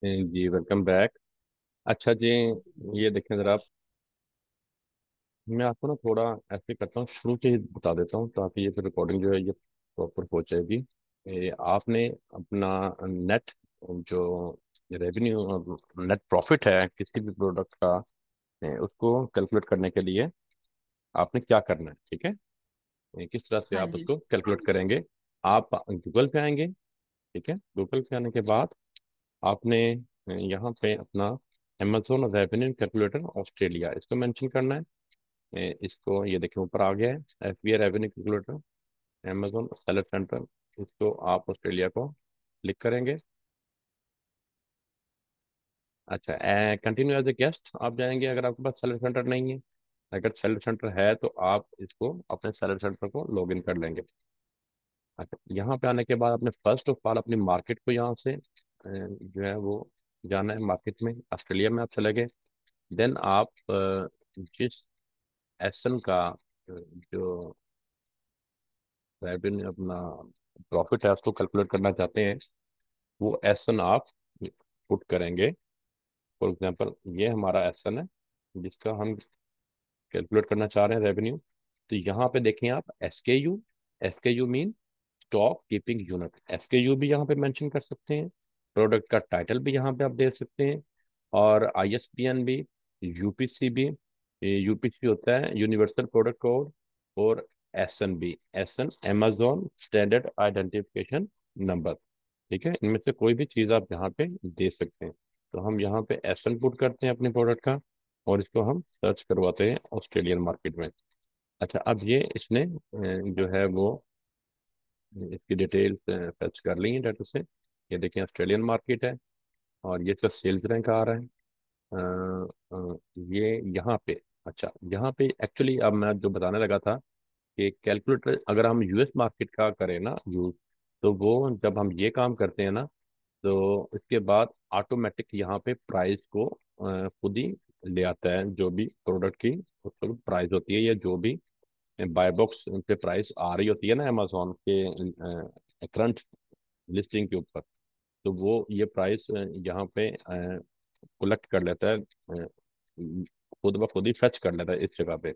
जी welcome back. अच्छा जी, ये देखें ज़रा आप। मैं आपको ना थोड़ा ऐसे करता हूँ, शुरू से ही बता देता हूँ ताकि ये फिर रिकॉर्डिंग जो है ये प्रॉपर हो जाएगी। आपने अपना नेट जो रेवेन्यू नेट प्रॉफिट है किसी भी प्रोडक्ट का, उसको कैलकुलेट करने के लिए आपने क्या करना है, ठीक है। किस तरह से हाँ आप जी। उसको कैलकुलेट करेंगे। आप गूगल पे आएंगे, ठीक है। गूगल पे आने के बाद आपने यहाँ पे अपना अमेजोन रेवेन्यू कैलकुलेटर ऑस्ट्रेलिया इसको मेंशन करना है। इसको ये देखिए ऊपर आ गया है, FBI revenue calculator Amazon seller centre. इसको आप ऑस्ट्रेलिया को क्लिक करेंगे। अच्छा, कंटिन्यू एज ए गेस्ट आप जाएंगे अगर आपके पास सेलर सेंटर नहीं है। अगर सेलर सेंटर है तो आप इसको अपने सेलर सेंटर को लॉग इन कर लेंगे। अच्छा, यहाँ पे आने के बाद आपने फर्स्ट ऑफ ऑल अपनी मार्केट को यहाँ से जो है वो जाना है। मार्केट में ऑस्ट्रेलिया में आप चले गए। देन आप जिस एसन का जो रेवेन्यू अपना प्रॉफिट है उसको कैलकुलेट करना चाहते हैं, वो एसन आप पुट करेंगे। फॉर एग्जांपल ये हमारा एसन है जिसका हम कैलकुलेट करना चाह रहे हैं रेवेन्यू। तो यहाँ पे देखें आप SKU. SKU mean stock keeping unit. SKU भी यहाँ पे मेंशन कर सकते हैं। प्रोडक्ट का टाइटल भी यहाँ पे आप दे सकते हैं। और आईएसबीएन भी, यूपीसी भी। यूपीसी होता है यूनिवर्सल प्रोडक्ट कोड। और एसएन भी, SN Amazon standard identification number. ठीक है, इनमें से कोई भी चीज़ आप यहाँ पे दे सकते हैं। तो हम यहाँ पे एसएन पुट करते हैं अपने प्रोडक्ट का और इसको हम सर्च करवाते हैं ऑस्ट्रेलियन मार्केट में। अच्छा, अब ये इसने जो है वो इसकी डिटेल्स फैच कर ली है डाटा से। ये देखिए ऑस्ट्रेलियन मार्केट है और ये इसका सेल्स रैंक आ रहा है। ये यहाँ पे, अच्छा यहाँ पे एक्चुअली अब मैं जो बताने लगा था कि कैलकुलेटर अगर हम यूएस मार्केट का करें ना यूज, तो वो जब हम ये काम करते हैं ना, तो इसके बाद ऑटोमेटिक यहाँ पे प्राइस को खुद ही ले आता है। जो भी प्रोडक्ट की उसको प्राइस होती है या जो भी बाय बॉक्स पे प्राइस आ रही होती है ना अमेजोन के करंट लिस्टिंग के ऊपर, तो वो ये प्राइस यहाँ पे कलेक्ट कर लेता है, खुद ब खुद ही फेच कर लेता है इस जगह पे।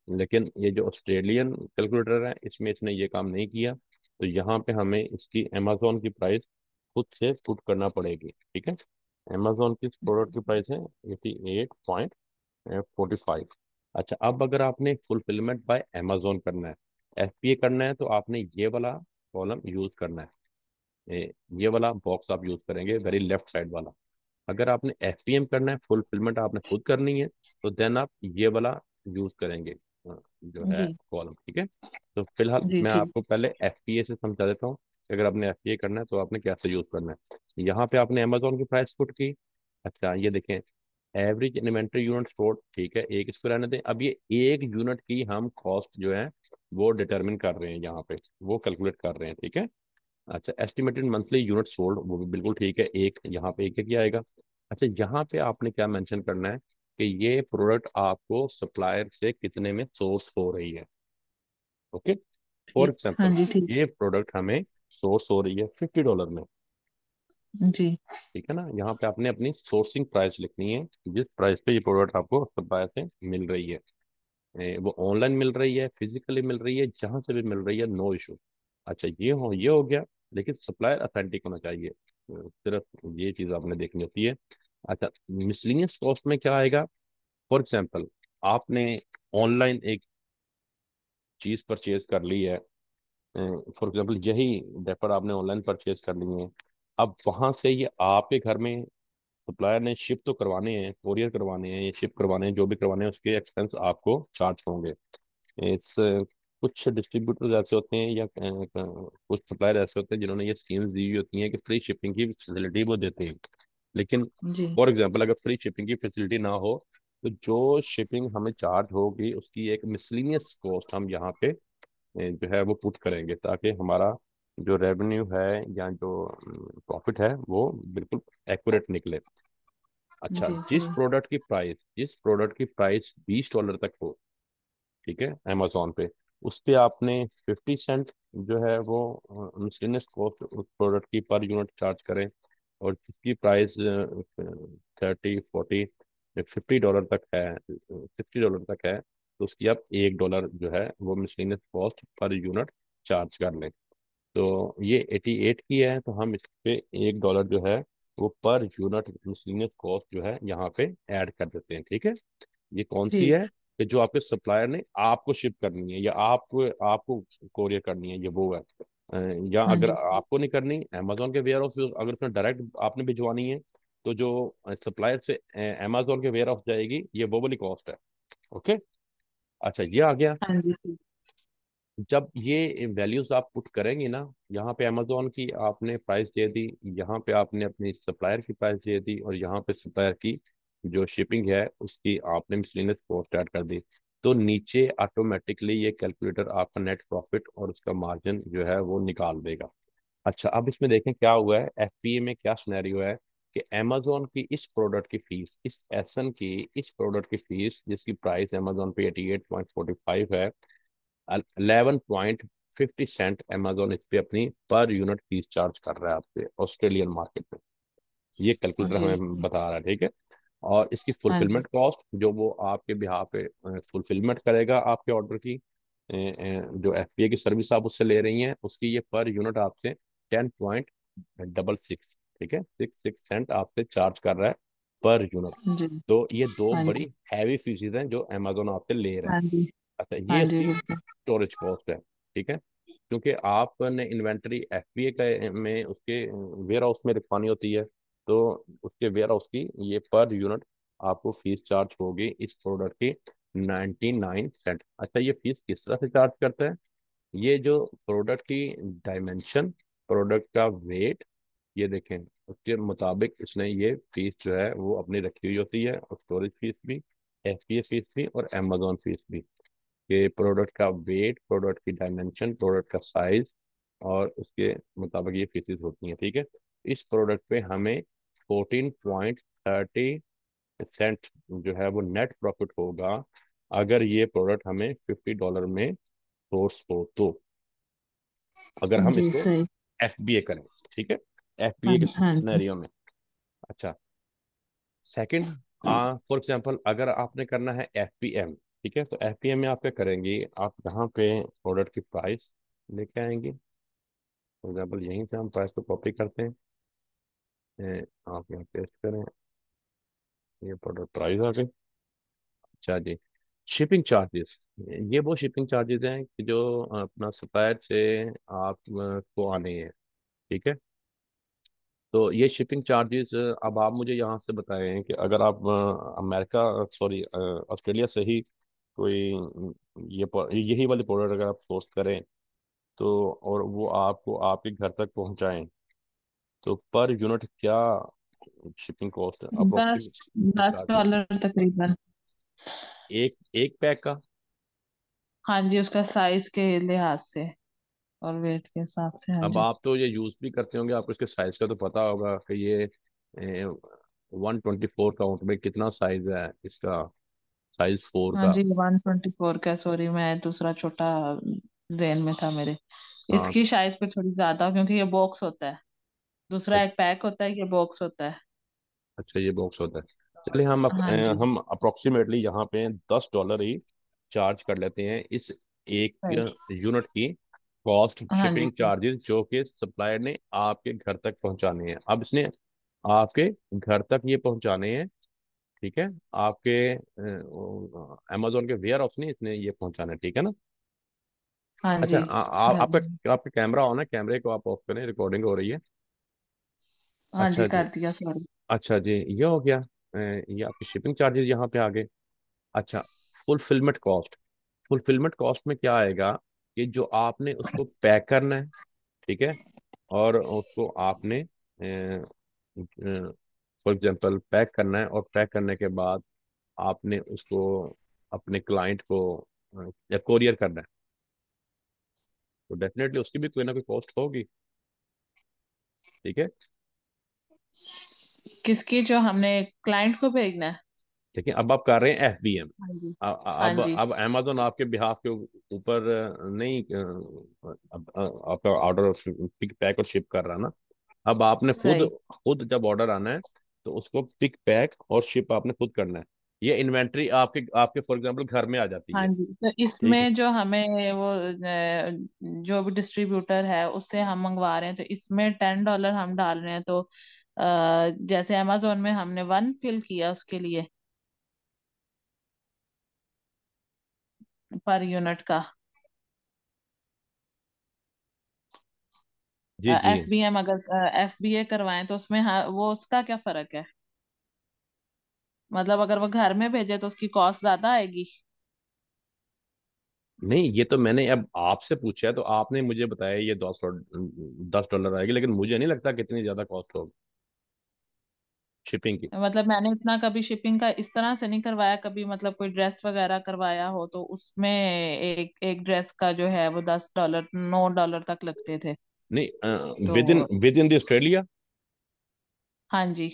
लेकिन ये जो ऑस्ट्रेलियन कैलकुलेटर है इसमें इसने ये काम नहीं किया। तो यहाँ पे हमें इसकी अमेजोन की प्राइस खुद से पुट करना पड़ेगी, ठीक है। अमेजोन की प्रोडक्ट की प्राइस है 88.45। अच्छा, अब अगर आपने फुलफिलमेंट बाय अमेजोन करना है, एफपीए करना है, तो आपने ये वाला कॉलम यूज करना है। ये वाला बॉक्स आप यूज करेंगे, वेरी लेफ्ट साइड वाला। अगर आपने एफपीएम करना है, फुलफिलमेंट आपने खुद करनी है, तो देन आप ये वाला यूज करेंगे, जो है जी कॉलम, ठीक है। तो फिलहाल जी मैं ठीक। आपको पहले एफपीए से समझा देता हूँ कि अगर आपने एफपीए करना है तो आपने कैसे यूज करना है। यहाँ पे आपने अमेजोन की प्राइस पुट की। अच्छा, ये देखें एवरेज इन्वेंट्री यूनिट स्टोर, ठीक है, एक इसको रहने दें। अब ये एक यूनिट की हम कॉस्ट जो है वो डिटरमिन कर रहे हैं, यहाँ पे वो कैलकुलेट कर रहे हैं, ठीक है। अच्छा, एस्टिमेटेड मंथली यूनिट सोल्ड, वो भी बिल्कुल ठीक है, एक यहाँ पे एक ही आएगा। अच्छा, यहाँ पे आपने क्या मेंशन करना है कि ये प्रोडक्ट आपको सप्लायर से कितने में सोर्स हो रही है। ओके, फॉर ठीक हाँ एग्जांपल जी ठीक। ये प्रोडक्ट हमें सोर्स हो रही है $50 में, जी ठीक है ना। यहाँ पे आपने अपनी सोर्सिंग प्राइस लिखनी है, जिस प्राइस पे ये प्रोडक्ट आपको सप्लायर से मिल रही है। वो ऑनलाइन मिल रही है, फिजिकली मिल रही है, जहां से भी मिल रही है, नो इशू। अच्छा, ये हो गया। लेकिन सप्लायर अथेंटिक होना चाहिए, सिर्फ ये चीज आपने देखनी होती है। अच्छा, मिसलिनियस कॉस्ट में क्या आएगा। फॉर एग्जांपल आपने ऑनलाइन एक चीज परचेज कर ली है। फॉर एग्जांपल यही डायपर आपने ऑनलाइन परचेज कर ली है। अब वहां से ये आपके घर में सप्लायर ने शिप तो करवाने हैं, कोरियर करवाने हैं, ये शिप करवाने हैं, जो भी करवाने हैं उसके एक्सपेंस आपको चार्ज होंगे। इस कुछ डिस्ट्रीब्यूटर्स ऐसे होते हैं या कुछ सप्लायर ऐसे होते हैं जिन्होंने ये स्कीम्स दी हुई होती हैं कि फ्री शिपिंग की फैसिलिटी वो देते हैं। लेकिन जी फॉर एग्जांपल अगर फ्री शिपिंग की फैसिलिटी ना हो, तो जो शिपिंग हमें चार्ज होगी उसकी एक मिसलिनियस कॉस्ट हम यहाँ पे जो है वो पुट करेंगे, ताकि हमारा जो रेवेन्यू है या जो प्रॉफिट है वो बिल्कुल एक्यूरेट निकले। अच्छा, जी जिस जी प्रोडक्ट की प्राइस $20 तक हो, ठीक है, अमेजोन पे, उस पे आपने 50 सेंट जो है वो मिसलेनियस कॉस्ट उस प्रोडक्ट की पर यूनिट चार्ज करें। और जिसकी प्राइस 30, 40, $50 तक है, $60 तक है, तो उसकी आप $1 जो है वो miscellaneous cost per unit charge कर लें। तो ये 88 की है, तो हम इस पे $1 जो है वो पर यूनिट मिसलेनियस कॉस्ट जो है यहाँ पे ऐड कर देते हैं, ठीक है। ये कौन सी ठीक। है? कि जो आपके सप्लायर ने आपको शिप करनी है या आपको आपको कोरियर करनी है, ये वो है। या हाँ अगर जी। आपको नहीं करनी, अमेजोन के वेयर हाउस, अगर उसमें डायरेक्ट आपने भिजवानी है, तो जो सप्लायर से अमेजोन के वेयर हाउस जाएगी, ये वो वाली कॉस्ट है। ओके। अच्छा, ये आ गया। हाँ जी। ठीक। जब ये वैल्यूज आप पुट करेंगे ना, यहाँ पे अमेजोन की आपने प्राइस दे दी, यहाँ पे आपने अपनी सप्लायर की प्राइस दे दी, और यहाँ पे सप्लायर की जो शिपिंग है उसकी आपने मिसलेनियस कॉस्ट ऐड कर दी, तो नीचे ऑटोमेटिकली ये कैलकुलेटर आपका नेट प्रॉफिट और उसका मार्जिन जो है वो निकाल देगा। अच्छा, अब इसमें देखें क्या हुआ है, एफपीए में क्या सिनेरियो है कि अमेजोन की इस प्रोडक्ट की फीस, इस एसन की इस प्रोडक्ट की फीस जिसकी प्राइस अमेजोन पे 88.45 है, 11.50 सेंट अमेजोन इस पे अपनी पर यूनिट फीस चार्ज कर रहा है आपसे ऑस्ट्रेलियन मार्केट में। ये हाँ कैलकुलेटर जी। हमें बता रहा है, ठीक है। और इसकी हाँ जी। फुलफिलमेंट कॉस्ट जो वो आपके बिहाफ पे फुलफिलमेंट करेगा आपके ऑर्डर की, जो एफपीए की सर्विस आप उससे ले रही हैं, उसकी ये पर यूनिट आपसे 10.66, ठीक है, 66 सेंट आपसे चार्ज कर रहा है पर यूनिट। हाँ जी। तो ये दो हाँ बड़ी जी। हैवी फीसेज हैं जो अमेजोन आपसे ले रहा है। हाँ जी। अच्छा, ये हाँ जी इसकी बिल्कुल। स्टोरेज कॉस्ट है, ठीक है। क्योंकि आपने इन्वेंटरी एफपीए का में उसके वेयर हाउस में रखवानी होती है, तो उसके वेयर हाउस की ये पर यूनिट आपको फीस चार्ज होगी इस प्रोडक्ट की 99 सेंट। अच्छा, ये फीस किस तरह से चार्ज करता है? ये जो प्रोडक्ट की डायमेंशन, प्रोडक्ट का वेट, ये देखें, उसके मुताबिक इसने ये फीस जो है वो अपनी रखी हुई होती है, और स्टोरेज फीस भी, एफपीए फीस भी, और अमेजोन फीस भी, कि प्रोडक्ट का वेट, प्रोडक्ट की डायमेंशन, प्रोडक्ट का साइज, और उसके मुताबिक ये फीसेस होती हैं, ठीक है। इस प्रोडक्ट पे हमें 14.30 सेंट जो है वो नेट प्रॉफिट होगा, अगर ये प्रोडक्ट हमें $50 में सोर्स हो तो, अगर हाँ हम जी इसको सही। एफबीए करें, ठीक है, हाँ एफबीए के हाँ जी। सिनेरियो में। अच्छा, सेकंड, फॉर एग्जांपल अगर आपने करना है एफपीएम, ठीक है, तो एफपीएम में आप क्या करेंगे, आप यहाँ पे प्रोडक्ट की प्राइस लेके आएंगे। फॉर एग्जांपल यहीं से हम प्राइस को कॉपी करते हैं, आप यहाँ पेस्ट करें, ये प्रोडक्ट प्राइस आ गई। अच्छा जी, शिपिंग चार्जेस, ये वो शिपिंग चार्जेस हैं कि जो अपना सप्लायर से आप को आने हैं, ठीक है। तो ये शिपिंग चार्जेस, अब आप मुझे यहाँ से बताएं कि अगर आप अमेरिका, सॉरी, ऑस्ट्रेलिया से ही कोई यही वाली प्रोडक्ट अगर आप सोर्स करें, तो और वो आपको आपके घर तक पहुंचाएं, तो पर यूनिट क्या शिपिंग कॉस्ट दस अप्रोक्सीमेट दस चार्ज होगी डॉलर तकरीबन। एक एक पैक का? हाँ जी, उसका साइज के लिहाज से और वेट के हिसाब से। हाँ अब जी। आप तो ये यूज भी करते होंगे, आपको इसके साइज का तो पता होगा कि ये 124 काउंट में कितना साइज है इसका, साइज 4 हाँ का। जी, 124 का, सॉरी मैं दूसरा छोटा जेन में था मेरे। हाँ, इसकी शायद फिर थोड़ी ज्यादा, क्योंकि ये बॉक्स होता है। दूसरा एक पैक होता है, ये बॉक्स होता है। अच्छा, ये बॉक्स होता है। चलिए, हाँ जी। हम अप्रोक्सीमेटली यहाँ पे $10 ही चार्ज कर लेते हैं इस एक सही। यूनिट की कॉस्ट, हाँ जी। शिपिंग चार्जेस जो कि सप्लायर ने आपके घर तक पहुंचाने हैं। अब इसने आपके घर तक ये पहुंचाने हैं, ठीक है, आपके अमेजोन के वेयर हाउस ने इसने ये पहुंचाना है, ठीक है ना। हाँ अच्छा, जी। घर में। आपका आपका कैमरा ऑन है, कैमरे को आप ऑफ करें, रिकॉर्डिंग हो रही है। हाँ जी अच्छा जी। कर दिया, सॉरी। अच्छा जी, ये हो गया। ये आपके शिपिंग चार्जेस यहाँ पे आ गए। अच्छा, फुलफिलमेंट कॉस्ट, फुलफिलमेंट कॉस्ट में क्या आएगा कि जो आपने उसको पैक करना है, ठीक है, और उसको आपने फॉर एग्जांपल पैक करना है, और पैक करने के बाद आपने उसको अपने क्लाइंट को या कोरियर करना है, तो डेफिनेटली उसकी भी कोई ना कोई कॉस्ट होगी, ठीक है। किसकी, जो हमने क्लाइंट को भेजना है? लेकिन अब आप कर रहे हैं एफबीएम, हाँ जी। हाँ अब जी। अमेजोन आपके बिहाफ के ऊपर नहीं, अब आपका ऑर्डर पिक पैक और शिप कर रहा ना, अब आपने खुद सही। खुद जब ऑर्डर आना है तो उसको पिक पैक और शिप आपने खुद करना है। ये इन्वेंट्री आपके आपके फॉर एग्जांपल घर में आ जाती हाँ है। जी, तो ठीक है। इसमें जो हमें वो जो भी डिस्ट्रीब्यूटर है उससे हम मंगवा रहे हैं, तो इसमें $10 हम डाल रहे हैं, तो जैसे अमेजोन में हमने 1 फिल किया उसके लिए पर यूनिट का। जी जी। FBM अगर FBA करवाएं तो उसमें वो उसका क्या फर्क है? मतलब अगर वो घर में भेजे तो उसकी कॉस्ट ज्यादा आएगी? नहीं, ये तो मैंने अब आपसे पूछा है तो आपने मुझे बताया ये $10 आएगी, लेकिन मुझे नहीं लगता कितनी ज्यादा कॉस्ट होगी शिपिंग की। मतलब मैंने इतना कभी शिपिंग का इस तरह से नहीं करवाया कभी, मतलब कोई ड्रेस वगैरह करवाया हो तो उसमें एक एक ड्रेस का जो है वो $10 $9 तक लगते थे। नहीं, तो विद इन द ऑस्ट्रेलिया। हाँ जी।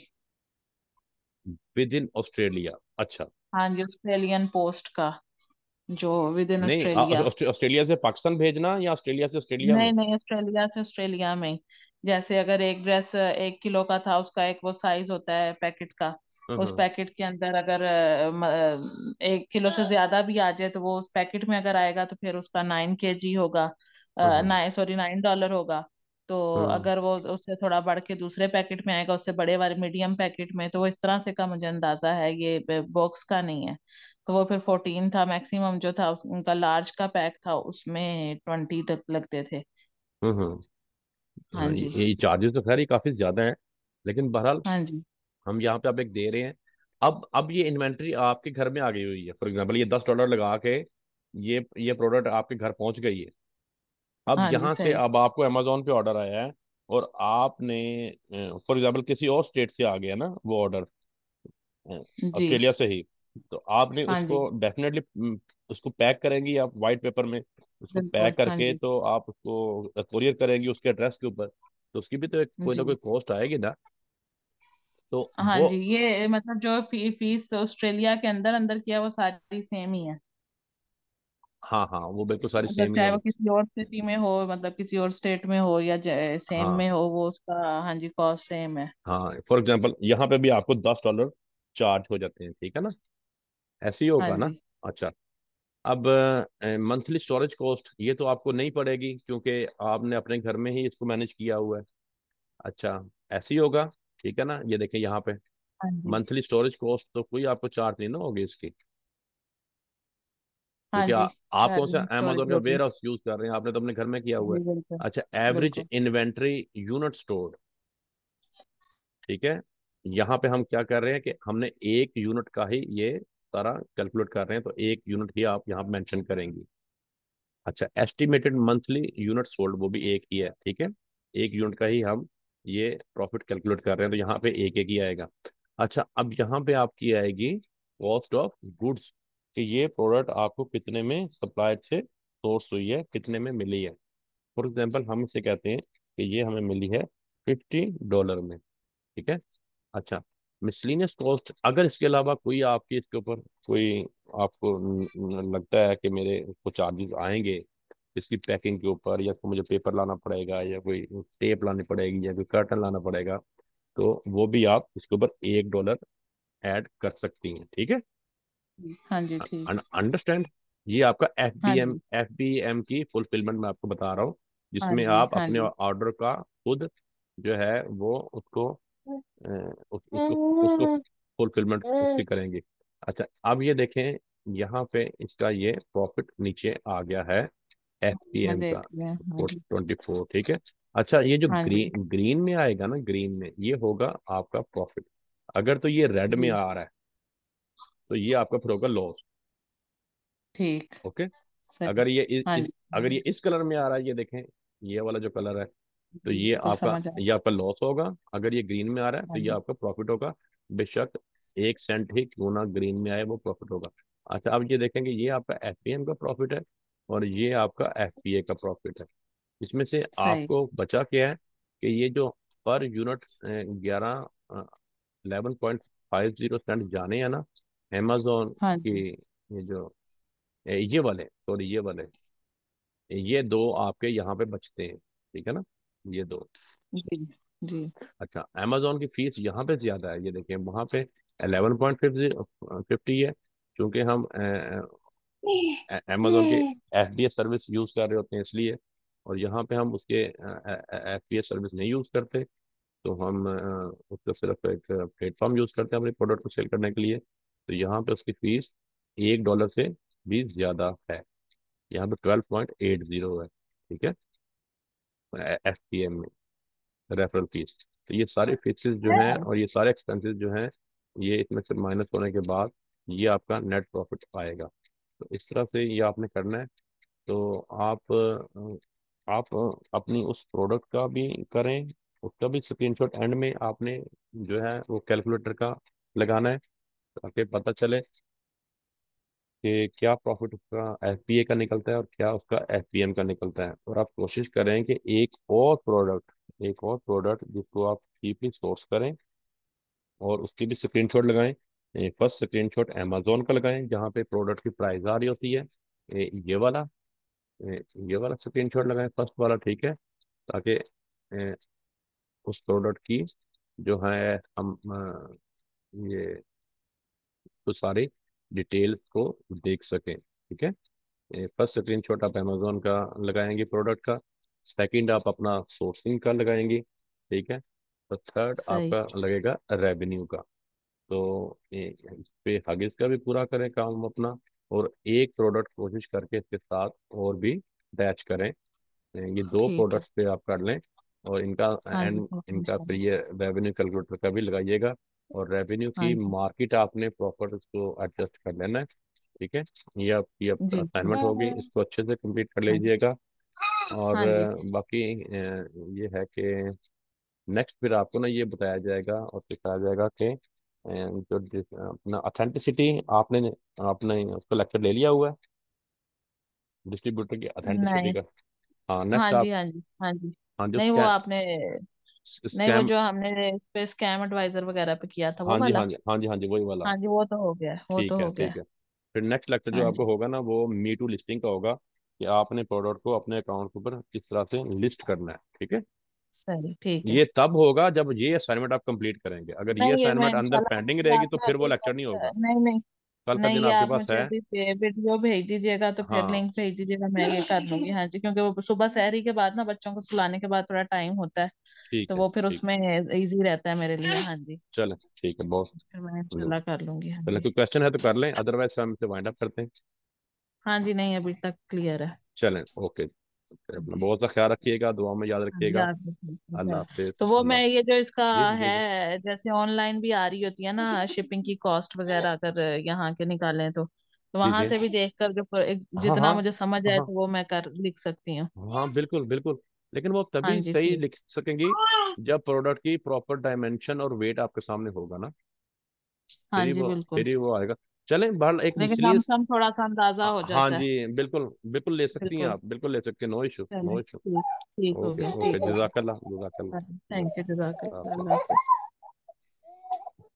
विद इन ऑस्ट्रेलिया, अच्छा। हाँ जी, ऑस्ट्रेलियन पोस्ट का, जो विद इन नहीं, ऑस्ट्रेलिया। ऑस्ट्रेलिया से पाकिस्तान भेजना या ऑस्ट्रेलिया से ऑस्ट्रेलिया नहीं में? नहीं, ऑस्ट्रेलिया से ऑस्ट्रेलिया में ही। जैसे अगर एक ड्रेस 1 किलो का था, उसका एक वो साइज होता है पैकेट का। उस हाँ। पैकेट के अंदर अगर 1 किलो से ज्यादा भी आ जाए तो वो उस पैकेट में अगर आएगा तो फिर उसका 9 kg होगा। हाँ। 9 $9। तो हाँ। अगर वो उससे थोड़ा बढ़ के दूसरे पैकेट में आएगा, उससे बड़े वाले मीडियम पैकेट में, तो वो इस तरह से का मुझे अंदाजा है, ये बॉक्स का नहीं है। तो वो फिर 14 था मैक्सिमम जो था, उनका लार्ज का पैक था उसमें 20 तक लगते थे। हाँ। हाँ हाँ, जी। ये चार्जेस तो खैर ये काफी ज्यादा है, लेकिन बहरहाल हाँ जी। हम यहाँ पे आप एक दे रहे हैं। अब ये इन्वेंट्री आपके घर में आ गई हुई है, फॉर एग्जांपल ये $10 लगा के ये प्रोडक्ट आपके घर पहुंच गई है। अब हाँ जी, यहाँ से सही। अब आपको अमेजोन पे ऑर्डर आया है और आपने फॉर एग्जांपल किसी और स्टेट से आ गया ना वो ऑर्डर, जी। ऑस्ट्रेलिया से ही, तो आपने हाँ जी, उसको डेफिनेटली उसको पैक करेंगी आप वाइट पेपर में। उसको बिल्कुल। पैक हाँ करके जी। तो आप उसको कुरियर करेंगी उसके एड्रेस के ऊपर, तो उसकी भी तो एक कोई ना कोई जी। कॉस्ट आएगी ना। तो हाँ वो, जी, ये मतलब जो फीस ऑस्ट्रेलिया के अंदर अंदर किया वो सारी सेम ही है। हाँ हाँ, वो बिल्कुल सारी मतलब सेम ही चाहे वो होगी। किसी और सिटी में हो, मतलब किसी और स्टेट में हो या सेम हाँ में हो, वो उसका हाँ जी कॉस्ट सेम है। हाँ, फॉर एग्जांपल यहाँ पे भी आपको $10 चार्ज हो जाते हैं, ठीक है ना? ऐसे ही हाँ होगा ना? जी। अच्छा। अब मंथली स्टोरेज कॉस्ट ये तो आपको नहीं पड़ेगी क्योंकि आपने अपने घर में ही इसको मैनेज किया हुआ है। अच्छा, ऐसे ही होगा, ठीक है ना? ये देखें यहाँ पे हाँ जी। मंथली स्टोरेज कॉस्ट तो कोई आपको चार्ज नहीं ना होगी इसकी, हाँ क्योंकि जी, आप कौन सा बैलेंस स्टोरेज अमेजोन का होगी। वेयर हाउस यूज कर रहे हैं, आपने तो अपने घर में किया हुआ है। जी बिल्कुल। अच्छा, एवरेज बिल्कुल। इन्वेंट्री यूनिट स्टोर्ड, ठीक है। यहाँ पे हम क्या कर रहे हैं कि हमने एक यूनिट का ही ये सारा कैलकुलेट कर रहे हैं, तो एक यूनिट ही आप यहाँ मेंशन करेंगी। अच्छा, एस्टिमेटेड मंथली यूनिट सोल्ड वो भी एक ही है, ठीक है। एक यूनिट का ही हम ये प्रॉफिट कैलकुलेट कर रहे हैं, तो यहाँ पे एक एक ही आएगा। अच्छा, अब यहाँ पे आपकी आएगी कॉस्ट ऑफ गुड्स, कि ये प्रोडक्ट आपको कितने में सप्लाई से सोर्स हुई है, कितने में मिली है। फॉर एग्जाम्पल हम इसे कहते हैं कि ये हमें मिली है $50 में, ठीक है। अच्छा, मिसलिनियस कॉस्ट, अगर इसके अलावा कोई आपके इसके ऊपर कोई आपको लगता है कि मेरे को चार्जेस आएंगे इसकी पैकिंग के ऊपर, या तो मुझे पेपर लाना पड़ेगा या कोई टेप लानी पड़ेगी या कोई कर्टन लाना पड़ेगा, तो वो भी आप इसके ऊपर $1 ऐड कर सकती हैं, ठीक है। हाँ जी, ठीक। अंडरस्टैंड? ये आपका एफ हाँ बी एम जी। एफ बी एम की फुलफिलमेंट मैं आपको बता रहा हूँ, हाँ जिसमें जी। आप हाँ अपने जी। ऑर्डर का खुद जो है वो उसको उसको फुलफिलमेंट उसकी करेंगे। अच्छा, अब ये देखें यहाँ पे इसका ये प्रॉफिट नीचे आ गया है मैं FPM का देख लिया। हाँ जी। 24, ठीक है। अच्छा, ये जो हाँ जी। ग्रीन ग्रीन में आएगा ना, ग्रीन में ये होगा आपका प्रॉफिट। अगर तो ये रेड में जी। आ रहा है तो ये आपका फिर होगा लॉस। ठीक। ओके। सही। अगर ये हाँ जी। अगर ये इस कलर में आ रहा है, ये देखें ये वाला जो कलर है, तो जी, बिल्कुल समझ आ ये आपका लॉस होगा। अगर ये ग्रीन में आ रहा है तो हाँ ये जी। आपका प्रॉफिट होगा। बेशक 1 सेंट ही क्यों ना ग्रीन में आए, वो प्रॉफिट होगा। अच्छा, अब ये देखेंगे ये आपका FPM का प्रॉफिट है और ये आपका FPA का प्रॉफिट है। इसमें से सही। आपको बचा क्या है कि ये जो पर यूनिट 11.50 जाने हैं ना अमेजोन हाँ की, जी। ये जो ये वाले, सॉरी ये वाले, ये दो आपके यहाँ पे बचते हैं, ठीक है ना, ये दो। जी। जी। अच्छा, अमेजोन की फीस यहाँ पे ज्यादा है, ये देखिए वहाँ पे 11.50 है, क्योंकि हम अमेजोन के एफडीएस सर्विस यूज कर रहे होते हैं इसलिए। और यहाँ पे हम उसके एफडीएस सर्विस नहीं यूज करते, तो हम उसका सिर्फ एक प्लेटफॉर्म यूज करते हैं अपने प्रोडक्ट को सेल करने के लिए। तो यहाँ पे उसकी फीस $1 से भी ज्यादा है, यहाँ पे 12.80 है, ठीक है, एफ पी एम में, रेफरल फीस। तो ये सारे फीसेस जो हैं और ये सारे एक्सपेंसेस जो हैं, ये इसमें से माइनस होने के बाद ये आपका नेट प्रॉफिट आएगा। तो इस तरह से ये आपने करना है। तो आप अपनी उस प्रोडक्ट का भी करें, उसका भी स्क्रीनशॉट एंड में आपने जो है वो कैलकुलेटर का लगाना है, ताकि पता चले कि क्या प्रॉफिट उसका एफपीए का निकलता है और क्या उसका एफपीएम का निकलता है। और आप कोशिश करें कि एक और प्रोडक्ट जिसको आप चीपली सोर्स करें और उसकी भी स्क्रीनशॉट लगाएं। फर्स्ट स्क्रीनशॉट अमेजोन का लगाएं जहाँ पे प्रोडक्ट की प्राइस आ रही होती है, ये वाला, ये वाला स्क्रीनशॉट लगाएं, फर्स्ट वाला, ठीक है, ताकि उस प्रोडक्ट की जो है हम ये तो सारी डिटेल्स को देख सकें, ठीक है। फर्स्ट स्क्रीनशॉट आप अमेजोन का लगाएंगे प्रोडक्ट का, सेकंड आप अपना सोर्सिंग का लगाएंगे, ठीक है, तो थर्ड सही। आपका लगेगा रेवेन्यू का। तो इस पे हगिस का भी पूरा करें काम अपना, और एक प्रोडक्ट कोशिश करके इसके साथ और भी अटैच करें। ये दो ठीक है। प्रोडक्ट्स पे आप कर लें, और इनका हाँ जी, एंड बहुत इनका फिर इंशाल्लाह। ये रेवेन्यू कैलकुलेटर का भी लगाइएगा। और रेवेन्यू हाँ की जी। मार्केट आपने प्रॉपर उसको एडजस्ट कर लेना है, ठीक है। ये आपकी अब जी जी। असाइनमेंट होगी, इसको अच्छे से कंप्लीट कर हाँ जी। लीजिएगा। और हाँ जी। बाकी ये है कि नेक्स्ट फिर आपको ना ये बताया जाएगा और सिखाया जाएगा कि जो अपना अथेंटिसिटी, आपने आपने उसका लेक्चर ले लिया हुआ है डिस्ट्रीब्यूटर की अथेंटिसिटी नहीं। का। हाँ, हाँ नेक्स्ट जी, आप, हाँ जी, हाँ जी। हाँ जो नहीं, वो स्कैम, आपने, नहीं वो स्कैम, जो हमने इस पे स्कैम एडवाइजर वगैरह पे किया था वो हाँ जी, वाला। हाँ जी, हाँ जी, हाँ जी, वही वाला। हाँ जी, वो तो हो गया, वो तो ठीक है, हो गया। ठीक है। फिर नेक्स्ट लेक्चर जो हाँ आपको जी। होगा ना, वो मी टू लिस्टिंग का होगा, कि आपने प्रोडक्ट को अपने अकाउंट के ऊपर किस तरह से लिस्ट करना है, ठीक है। सही, ठीक है। ये तब होगा जब ये असाइनमेंट आप कंप्लीट करेंगे, अगर ये नहीं, ये मैं असाइनमेंट अंदर पेंडिंग इंशाल्लाह, ये रहेगी तो आपने फिर वो अभी लेक्चर तक, नहीं होगा। नहीं नहीं, कल का नहीं दिन ये आपके आप पास मुझे है। अभी वीडियो भेज दीजिएगा, तो फिर हाँ, लिंक भेज दीजिएगा, मैं ये कर लूंगी। हाँ जी, क्योंकि वो सुबह सहरी के बाद ना, बच्चों को सुलाने के बाद थोड़ा टाइम होता है, ठीक तो है, वो फिर ठीक, उसमें इजी रहता है मेरे लिए। हाँ जी। चलें, ठीक है, बहुत फिर मैं लो, इंशाल्लाह कर लूंगी। हाँ चलें, जी। कोई क्वेश्चन है तो कर लें, अदरवाइज हम इसे वाइंड अप करते हैं। हाँ जी, नहीं अभी तक क्लियर है। चलें, ओके, हाँ अपना जी। बहुत सा ख्याल रखिएगा, दुआ में याद हाँ जी, रखिएगा। आप भी ठीक अल्लाह है। हाफिज, तो वो मैं अल्लाह। ये जो इसका जी जी जी। है, जैसे ऑनलाइन भी आ रही होती है ना शिपिंग की कॉस्ट वगैरह, अगर यहाँ के निकालें तो जी वहां जी। से भी देखकर जो हाँ जितना हाँ मुझे समझ आए हाँ तो वो मैं कर लिख सकती हूँ। हाँ, बिल्कुल बिल्कुल। लेकिन वो हाँ तभी जी, सही ठीक। लिख सकेंगी जब प्रोडक्ट की प्रॉपर डायमेंशन और वेट आपके सामने होगा ना, हाँ जी, बिल्कुल। फिर ही वो आएगा। चलें, बहरहाल एक लेकिन मिसलीनियस, लमसम थोड़ा सा अंदाजा हो हाँ जाता है। जी, बिल्कुल बिल्कुल ले सकती हैं बिल्कुल। आप, बिल्कुल ले सकते हैं, नो इशू, चलिए, नो इशू। ठीक, ठीक हो ओके, गया, ओके, ठीक हो जजाकल्ला, गया। जजाकल्ला। थैंक यू, अल्लाह जजाक हाफिज। अल्लाह हाफिज।